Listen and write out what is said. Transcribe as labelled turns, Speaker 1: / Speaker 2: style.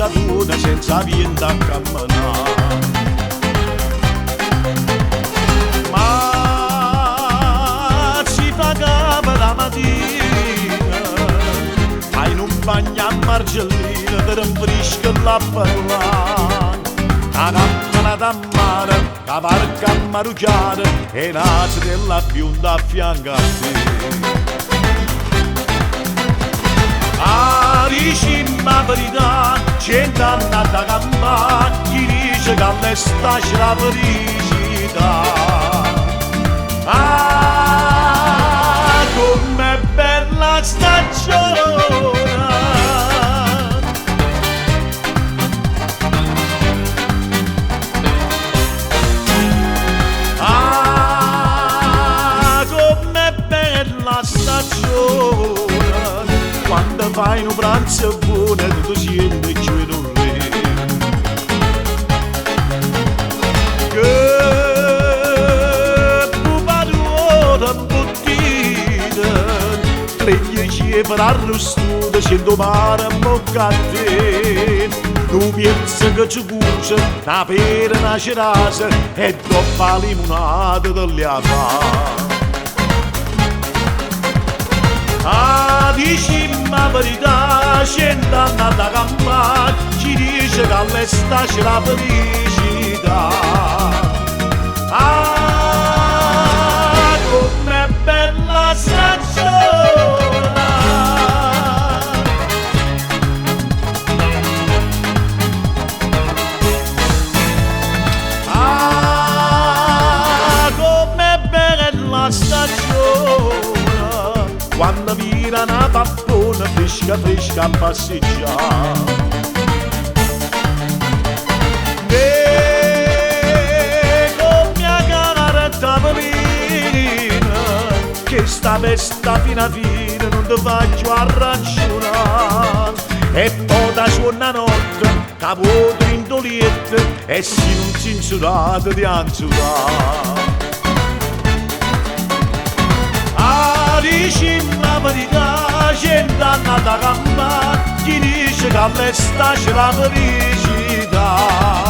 Speaker 1: padrona senza viento a camminare. Ma si fa capo la mattina, hai in un bagno a margellina per un frisco la parlare. A camminata a mare, la barca a marucchiare e nace della bionda a fianco a te. Dici la verità, gente andata a campare, chi dice che all'estate c'è la felicità. Ah, com'è bella stagione! Ah, com'è bella stagione! Quando fai un pranzo buono e tu senti che non è. Che pupadura imbottita, treglie ci per arrostuta, scendo mare a bocca a te. Tu pensi che ci cuce, una pera, una cerasa e troppa limonata delle avà. Ah, dici la verità, gente andata a campare, ci dice che all'estate c'è la felicità. Ah, com'è bella stagione! Ah, com'è bella stagione! Quando vira una pappona fresca fresca a passeggiare. E con mia cara tavolina, che sta festa fino a fine non ti faccio arraccionare. E poi da suona notte, capo trintoliette, e se non si insulate di anzulare. Dici la verità, gente andata a campare, chi dice che all'estate c'è la felicità.